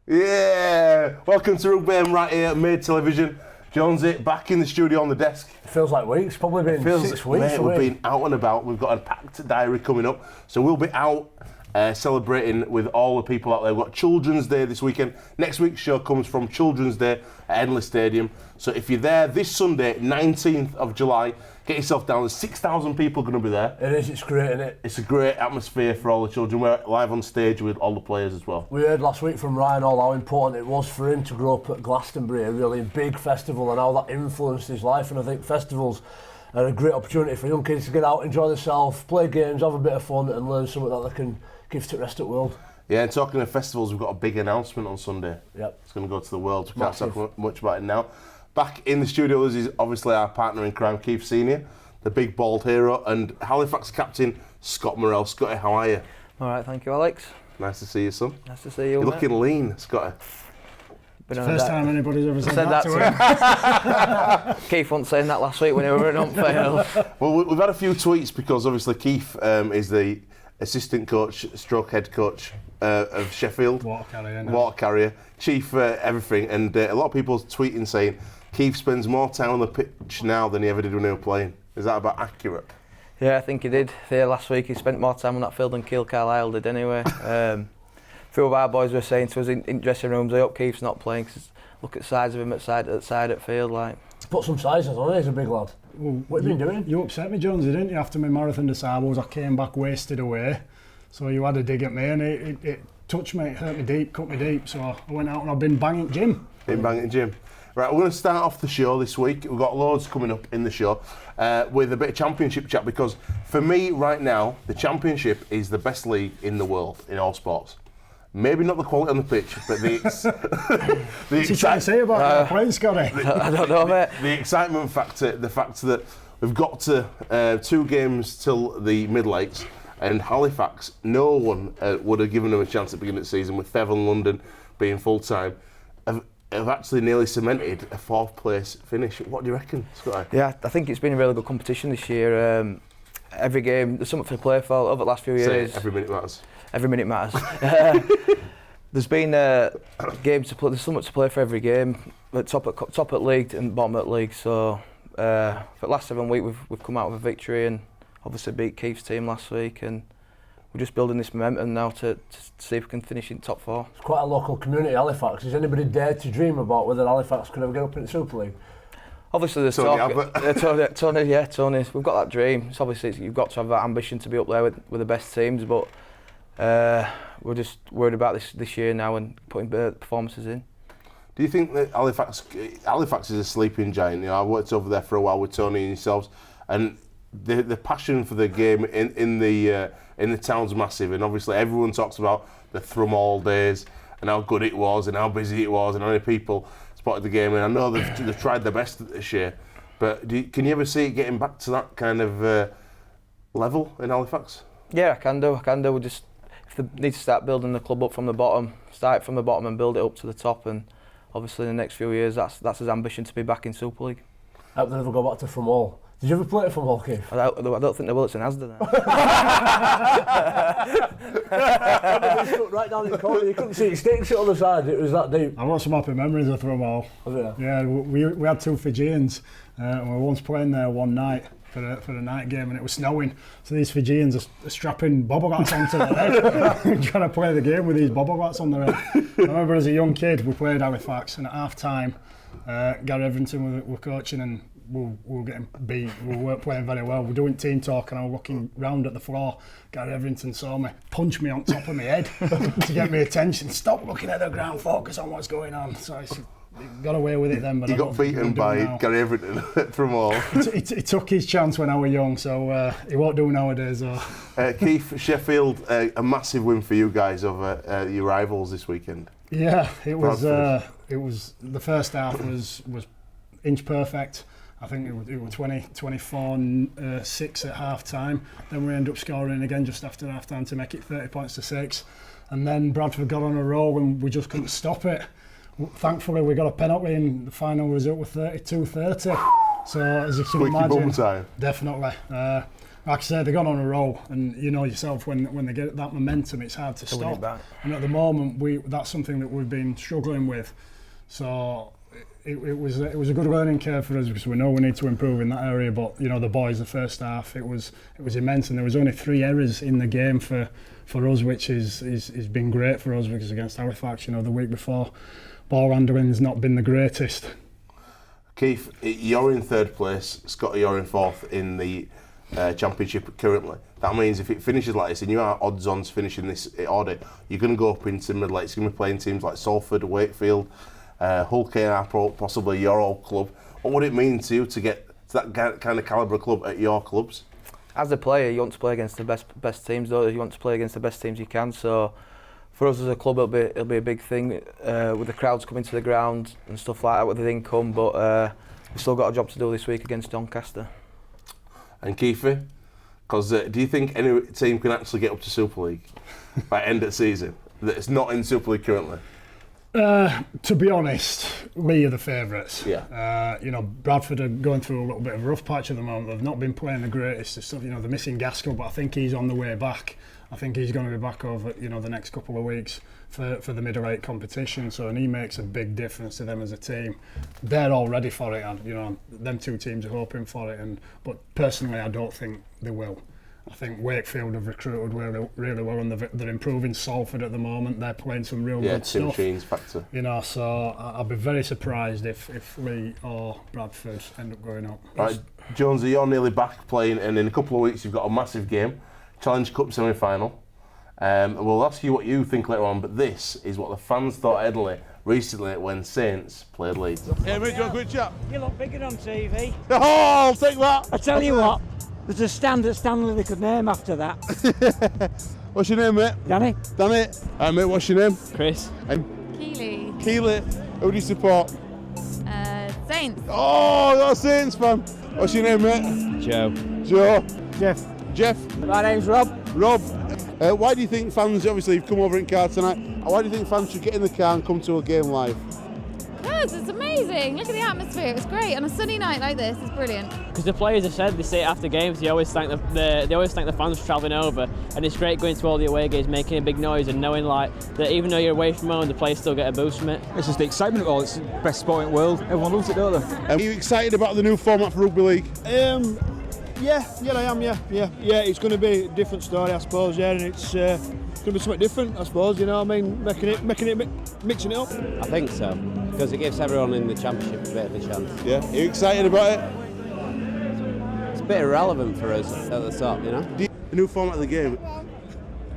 Yeah! Welcome to Rugby right here at Made Television. Jonesy, back in the studio on the desk. It feels like weeks, probably been 6 weeks. Mate, we've been out and about. We've got a packed diary coming up. So we'll be out celebrating with all the people out there. We've got Children's Day this weekend. Next week's show comes from Children's Day at Endless Stadium. So if you're there this Sunday, 19th of July, get yourself down. There's 6,000 people going to be there. It is, it's great, isn't it? It's a great atmosphere for all the children. We're live on stage with all the players as well. We heard last week from Ryan Hall how important it was for him to grow up at Glastonbury, a really big festival, and how that influenced his life. And I think festivals are a great opportunity for young kids to get out, enjoy themselves, play games, have a bit of fun and learn something that they can give to the rest of the world. Yeah, and talking of festivals, we've got a big announcement on Sunday. Yep. It's going to go to the world. We can't talk much about it now. Back in the studio is obviously our partner in crime, Keith Senior, the big bald hero, and Halifax captain, Scott Morrell. Scotty, how are you? All right, thank you, Alex. Nice to see you, son. Nice to see you. You're looking lean, Scotty. It's the first time anybody's ever said that to him. Keith wasn't saying that last week when he were in Upfield. Well, we've had a few tweets because obviously Keith is the assistant coach, stroke head coach of Sheffield. Water carrier, chief everything, and a lot of people tweeting saying Keith spends more time on the pitch now than he ever did when he was playing. Is that about accurate? Yeah, I think he did. There last week he spent more time on that field than Keith Carlisle did anyway. A few of our boys were saying to us in dressing rooms, I hope Keith's not playing because look at the size of him at side at field. Like. Put some sizes on, he's a big lad. Well, what have you been doing? You upset me, Jonesy, didn't you? After my marathon de Sables, I came back wasted away. So you had a dig at me and it touched me, it hurt me deep, cut me deep. So I went out and I've been banging at gym. Right, we're going to start off the show this week. We've got loads coming up in the show with a bit of championship chat because for me right now, the championship is the best league in the world in all sports. Maybe not the quality on the pitch, but What's he trying to say about playing, Scotty? I don't know, mate. The excitement factor, the fact that we've got to 2 games till the middle-eights, and Halifax, no one would have given them a chance at the beginning of the season, with Fev and London being full-time, have actually nearly cemented a 4th place finish. What do you reckon, Scotty? Yeah, I think it's been a really good competition this year. Every game, there's something to play for over the last few years. Every minute matters. Every minute matters. There's been games to play. There's so much to play for every game. At top at league and bottom at league. So for the last 7 weeks, we've come out with a victory and obviously beat Keith's team last week. And we're just building this momentum now to see if we can finish in top 4. It's quite a local community, Halifax. Has anybody dared to dream about whether Halifax could ever get up in the Super League? Obviously, there's Tony. We've got that dream. It's obviously you've got to have that ambition to be up there with the best teams, but we're just worried about this year now and putting better performances in. Do you think that Halifax is a sleeping giant? You know, I worked over there for a while with Tony and yourselves, and the passion for the game in the town's massive, and obviously everyone talks about the Thrum All days and how good it was and how busy it was and how many people spotted the game, and I know they've tried their best this year, but can you ever see it getting back to that kind of level in Halifax? Yeah, I can do. We just if they need to start building the club up from the bottom, start from the bottom and build it up to the top, and obviously in the next few years that's his ambition to be back in Super League. I hope they never go back to From All. Did you ever play it From All, Keith? I don't think they will. It's in Asda now. Right down in the corner, you couldn't see it sticks on the side. It was that deep. I've got some happy memories of Thrum All. Yeah, we had 2 Fijians and we were once playing there one night for the night game and it was snowing. So these Fijians are strapping bobble rats onto their head trying to play the game with these bobble rats on their head. I remember as a young kid we played Halifax and at half time Gary Everington were coaching and we were getting beat, we weren't playing very well. We were doing team talk and I was looking round at the floor. Gary Everington saw me, punched me on top of my head to get my attention. Stop looking at the ground, focus on what's going on. So he got away with it then. But he got beaten by Gary Everington from all. He took his chance when I was young, so he won't do nowadays. Keith, Sheffield, a massive win for you guys over your rivals this weekend. Yeah, it was the first half was inch perfect. I think it was 24-6 at half time. Then we ended up scoring again just after half time to make it 30 points to 6. And then Bradford got on a roll and we just couldn't stop it. Thankfully, we got a penalty and the final result was 32-30. So as you can imagine, time. Definitely. like I said, they've gone on a roll, and you know yourself when they get that momentum, it's hard to stop. And at the moment, that's something that we've been struggling with. So it was a good learning curve for us because we know we need to improve in that area. But you know, the boys, the first half, it was immense, and there was only 3 errors in the game for us, which is been great for us because against Halifax, you know, the week before, ball handling's not been the greatest. Keith, you're in 3rd place. Scotty, you're in 4th in the championship currently. That means if it finishes like this and you are odds on to finishing this order, you're going to go up into the middle eight. It's going to be playing teams like Salford, Wakefield, Hull KR, possibly your old club. What would it mean to you to get to that kind of calibre club at your clubs? As a player, you want to play against the best teams, though. You want to play against the best teams you can. So for us as a club, it'll be a big thing with the crowds coming to the ground and stuff like that with the income. But we've still got a job to do this week against Doncaster. And Keithy, because do you think any team can actually get up to Super League by end of the season that's not in Super League currently? To be honest, Lee are the favourites. Yeah. You know, Bradford are going through a little bit of a rough patch at the moment. They've not been playing the greatest stuff. You know, they're missing Gaskell, but I think he's on the way back. I think he's going to be back over, you know, the next couple of weeks for the middle eight competition. So, and he makes a big difference to them as a team. They're all ready for it, and you know, them 2 teams are hoping for it. But personally, I don't think they will. I think Wakefield have recruited really well, and they're improving. Salford at the moment, they're playing some real good stuff. Yeah, Tim Sheen's factor. You know, so I'll be very surprised if Lee or Bradford end up going up. Right, Jonesy, you're nearly back playing, and in a couple of weeks you've got a massive game, Challenge Cup semi-final. We'll ask you what you think later on, but this is what the fans thought of Headingley recently when Saints played Leeds. Hey mate, do you want a quick chat? You look bigger on TV. Oh, I'll take that. I tell you what, there's a stand at Stanley they could name after that. What's your name, mate? Danny. Danny. Alright, mate, what's your name? Chris. And Keely. Keely. Who do you support? Saints. Oh, you're a Saints fan. What's your name, mate? Joe. Joe. Jeff. Jeff. My name's Rob. Rob. Why do you think fans, obviously you've come over in car tonight, why do you think fans should get in the car and come to a game live? Because it's amazing. Look at the atmosphere. It's great. On a sunny night like this, it's brilliant. Because the players have said they say it after games. They always thank the fans for travelling over, and it's great going to all the away games, making a big noise, and knowing like that even though you're away from home, the players still get a boost from it. It's just the excitement of it all. It's the best sport in the world. Everyone loves it, don't they? Are you excited about the new format for Rugby League? Yeah, I am. Yeah. It's going to be a different story, I suppose. Yeah, and it's going to be something different, I suppose. You know what I mean? Mixing it up. I think so, because it gives everyone in the championship a bit of a chance. Yeah. Are you excited about it? It's a bit irrelevant for us at the top, you know. The new format of the game.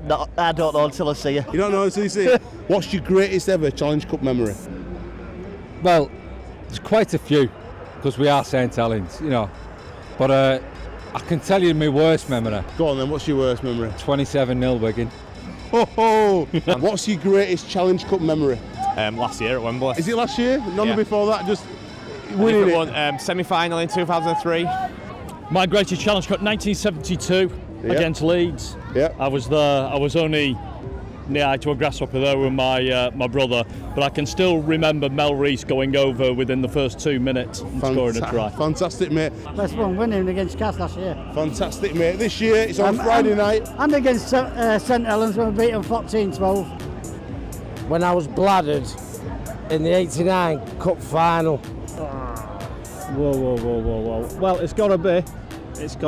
No, I don't know until I see you. You don't know until you see it. What's your greatest ever Challenge Cup memory? Well, there's quite a few, because we are St Helens, you know. But I can tell you my worst memory. Go on then, what's your worst memory? 27-0 Wigan. Oh! What's your greatest Challenge Cup memory? Last year at Wembley. Is it last year? None before that, just winning it? Semi-final in 2003. My greatest Challenge Cup, 1972, against Leeds. Yeah. I was there. I was only near to a grasshopper there with my brother, but I can still remember Mel Rees going over within the first 2 minutes and scoring a try. Fantastic, mate. Best one, winning against Cass last year. Fantastic, mate. This year it's on Friday night. And against St Helens when we beat them 14-12. When I was bladdered in the 89 Cup final. Whoa. Well, it's got to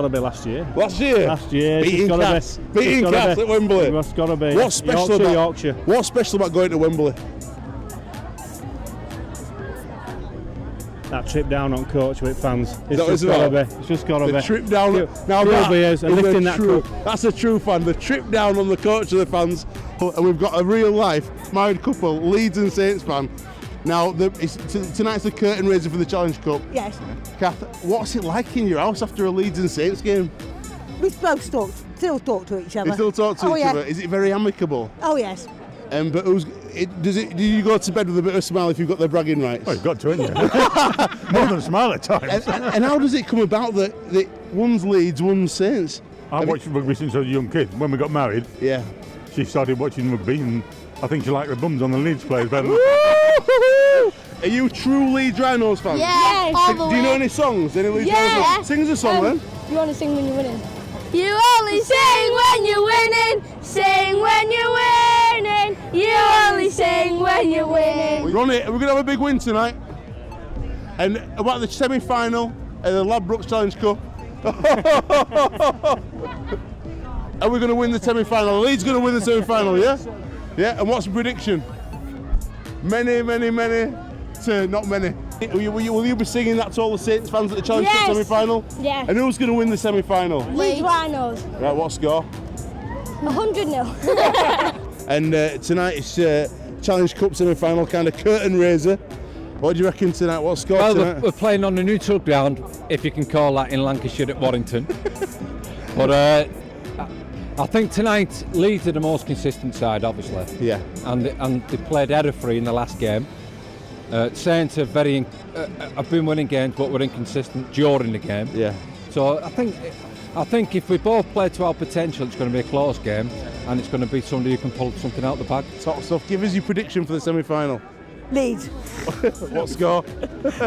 be last year. Last year? Last year. Beating Cass at Wembley. It's got to be. What's special Yorkshire. What's special about going to Wembley? That trip down on coach with fans. It's just got to be. It's just got to be. The trip down. Now lifting that cup. That's a true fan. The trip down on the coach of the fans. And we've got a real life married couple, Leeds and Saints fan. Now, tonight's the curtain raiser for the Challenge Cup. Yes. Kath, what's it like in your house after a Leeds and Saints game? We both still talk to each other. You still talk to each other? Is it very amicable? Oh, yes. But do you go to bed with a bit of a smile if you've got the bragging rights? Oh, you've got to, haven't you? More than a smile at times. And how does it come about that one's Leeds, one's Saints? I've watched rugby since I was a young kid. When we got married, she started watching rugby, and I think she liked the bums on the Leeds players better. Are you true Leeds Rhinos fans? Yes. Do you know any songs? Any Leeds Rhinos songs? Sing us a song then. You want to sing when you're winning? You only sing when you're winning. Sing when you're winning. You only sing when you're winning. Ronnie, we're going to have a big win tonight. And about the semi-final of the Ladbrokes Challenge Cup. Are we going to win the semi-final? Leeds going to win the semi-final, yeah? Yeah, and what's the prediction? Many to not many. Will you be singing that to all the Saints fans at the Challenge Cup semi-final? Yeah. And who's going to win the semi-final? Leeds Rhinos. Right, what score? 100-0. And tonight it's Challenge Cup semi-final, kind of curtain raiser. What do you reckon tonight? What score tonight? We're playing on a neutral ground, if you can call that, in Lancashire at Warrington. But I think tonight Leeds are the most consistent side, obviously. Yeah. And they played error-free in the last game. Saints are have been winning games, but were inconsistent during the game. Yeah. So I think if we both play to our potential, it's going to be a close game, and it's going to be somebody who can pull something out the bag. Top stuff. Give us your prediction for the semi-final. Leeds. What score?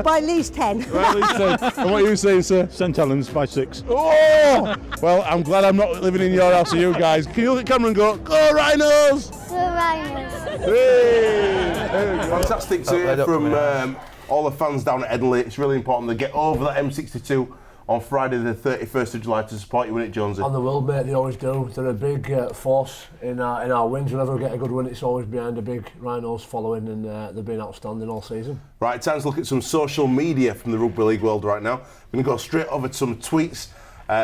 By at least 10. Right, Leeds 10. And what are you saying, sir? St Helens by 6. Oh! Well, I'm glad I'm not living in your house with you guys. Can you look at camera and go, go Rhinos! Go Rhinos. Hey! Fantastic to hear from all the fans down at Edinley. It's really important they get over that M62 on Friday the 31st of July to support you in it, Jonesy. On the world, mate, they always do. They're a big force in our wins. Whenever we get a good win, it's always behind a big Rhinos following, and they've been outstanding all season. Right, time to look at some social media from the Rugby League world right now. We're going to go straight over to some tweets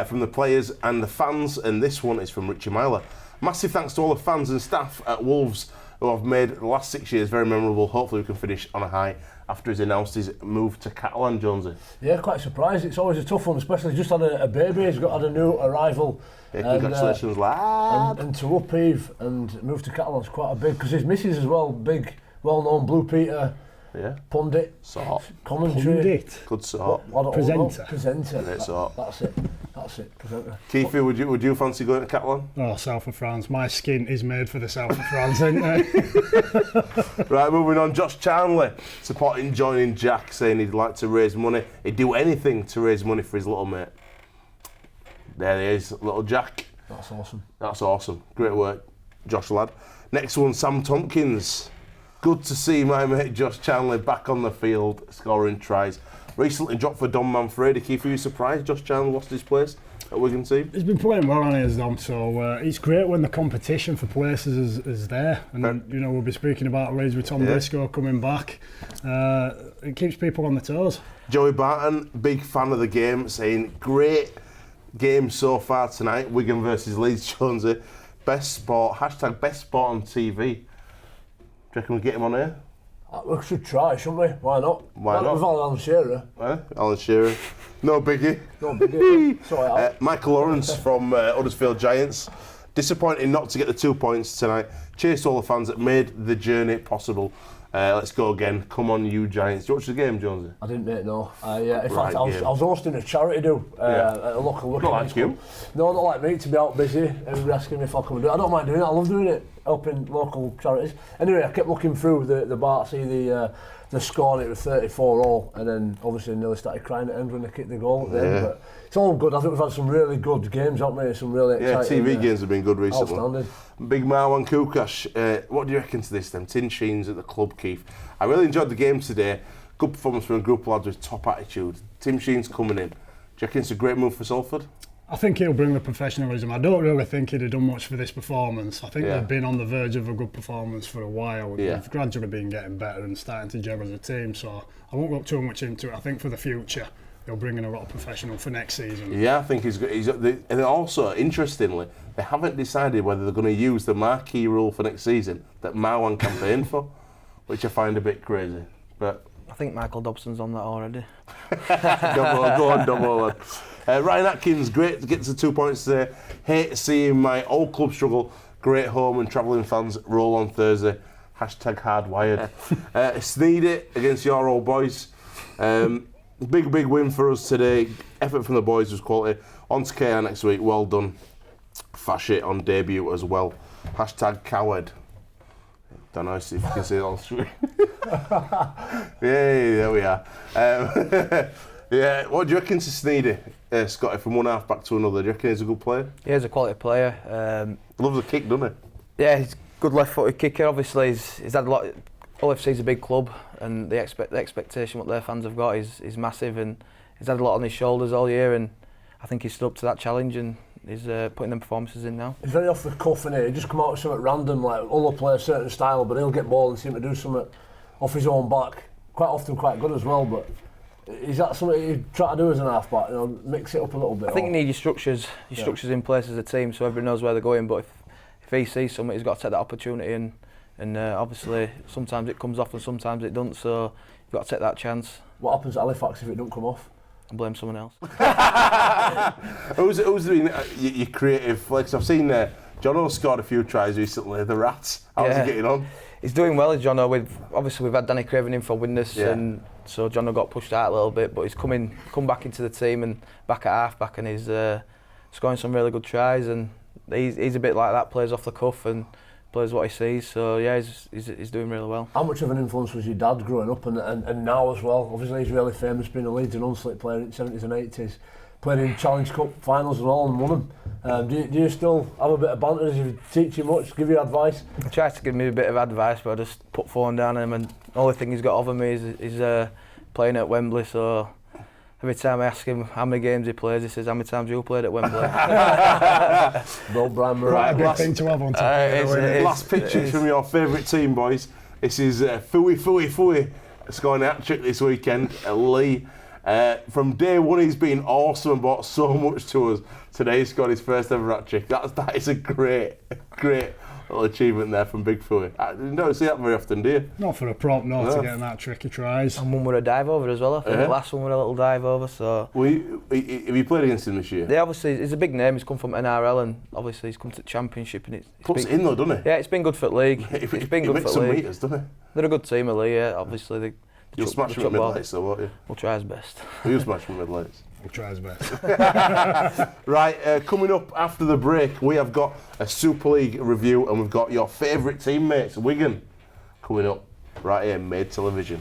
from the players and the fans, and this one is from Richie Myler. Massive thanks to all the fans and staff at Wolves who have made the last 6 years very memorable. Hopefully we can finish on a high after he's announced his move to Catalan, Jonesy. Yeah, quite surprised. It's always a tough one, especially just had a baby. He's had a new arrival. Yeah, congratulations, lad. And to upheave and move to Catalan's quite a big, because his missus as well, big, well-known Blue Peter pundit, commentary. Good sort. Presenter. Great sort. That's it, presenter. Keithy, would you fancy going to Catalan? Oh, South of France. My skin is made for the South of France, isn't it? Right, moving on. Josh Charnley supporting joining Jack, saying he'd like to raise money. He'd do anything to raise money for his little mate. There he is, little Jack. That's awesome. That's awesome. Great work, Josh lad. Next one, Sam Tompkins. Good to see my mate Josh Charnley back on the field, scoring tries. Recently dropped for Don Manfredi. Keith, are you surprised Josh Charnley lost his place at Wigan team? He's been playing well on his Dom, so it's great when the competition for places is there. And you know, we'll be speaking about Leeds with Tom Briscoe coming back. It keeps people on the toes. Joey Barton, big fan of the game, saying great game so far tonight. Wigan versus Leeds. Jonesy, best sport. # best sport on TV. Do you reckon we get him on here? We should try, shouldn't we? Why not? Why not? We've had Alan Shearer. Alan Shearer. No biggie. No biggie. Sorry, Michael Lawrence from Huddersfield Giants. Disappointing not to get the 2 points tonight. Cheers to all the fans that made the journey possible. Let's go again. Come on, you Giants. Did you watch the game, Jonesy? I didn't, mate, no. In fact, I was hosting a charity do at a local working. Not like you. No, not like me, to be out busy. Everybody asking me if I'll come and do it. I don't mind doing it. I love doing it, helping local charities. Anyway, I kept looking through the bar to see the score, and it was 34-all, and then obviously nearly started crying at the end when they kicked the goal at the end. But it's all good. I think we've had some really good games, haven't we? Some really exciting. TV games have been good recently. Outstanding. Big Marwan Kukash, what do you reckon to this then? Tin Sheens at the club, Keith. I really enjoyed the game today. Good performance from a group of lads with top attitude. Tim Sheens coming in. Do you reckon it's a great move for Salford? I think he'll bring the professionalism. I don't really think he'd have done much for this performance. I think they've been on the verge of a good performance for a while. They've gradually been getting better and starting to gel as a team, so I won't look too much into it. I think for the future, he'll bring in a lot of professional for next season. Yeah, I think he's and also, interestingly, they haven't decided whether they're going to use the marquee rule for next season that Marwan campaigned for, which I find a bit crazy. But I think Michael Dobson's on that already. Go on, double. Ryan Atkins, great to get to 2 points today. Hate seeing my old club struggle. Great home and travelling fans roll on Thursday. # hardwired. Sneedy against your old boys. Big win for us today. Effort from the boys was quality. On to KR next week. Well done. Fashit on debut as well. # coward. Don't know if you can see it on screen. Yeah, there we are. Yeah, what do you reckon to Sneedy? Scotty, from one half back to another? Do you reckon he's a good player? Yeah, he's a quality player. Loves a kick, doesn't he? Yeah, he's a good left-footed kicker. Obviously, he's had a lot. OFC's a big club, and the expectation what their fans have got is massive, and he's had a lot on his shoulders all year, and I think he's stood up to that challenge, and he's putting them performances in now. He's very off the cuff, innit? He just come out with something random, like all play a certain style, but he'll get ball and seem to do something off his own back. Quite often, quite good as well. But is that something you try to do as an half-back? You know, mix it up a little bit. I think you need your structures in place as a team, so everyone knows where they're going. But if he sees something, he's got to take that opportunity, and obviously sometimes it comes off and sometimes it doesn't. So you've got to take that chance. What happens at Halifax if it don't come off? I blame someone else. Who's doing your creative flex? I've seen Jono scored a few tries recently. The Rats. How's he getting on? He's doing well, Jono. We've had Danny Craven in for Witness, and so Jono got pushed out a little bit, but he's come back into the team and back at half-back, and he's scoring some really good tries, and he's a bit like that, plays off the cuff and plays what he sees, so yeah, he's doing really well. How much of an influence was your dad growing up and now as well? Obviously he's really famous, being a Leeds and Hunslet player in the 70s and 80s, played in Challenge Cup finals and all and won them. Do you still have a bit of banter? Does he teach you much, give you advice? He tries to give me a bit of advice, but I just put phone down on him, and the only thing he's got over me is playing at Wembley, so every time I ask him how many games he plays, he says, how many times you played at Wembley? Don't blame me. Right, last thing to have on last pictures from your favourite team, boys. This is Fui scoring a hat-trick this weekend at Lee. From day one, he's been awesome and brought so much to us. Today, he scored his first ever hat-trick. That is a great little achievement there from Big Fui. You don't see that very often, do you? Not for a prop, no. To get that tricky tries. And one with a dive over as well. I think the last one with a little dive over. So. Have you played against him this year? Yeah, obviously he's a big name. He's come from NRL, and obviously he's come to the Championship, and puts it in though, doesn't he? Yeah, it's been good for the league. It's been good for the league. Meters, doesn't he? They're a good team, Lee. Yeah, obviously You'll smash him at mid-lights though, won't you? We'll try his best. We'll smash him at mid-lights. We'll try his best. Right, coming up after the break, we have got a Super League review, and we've got your favourite teammates, Wigan, coming up right here, Made Television.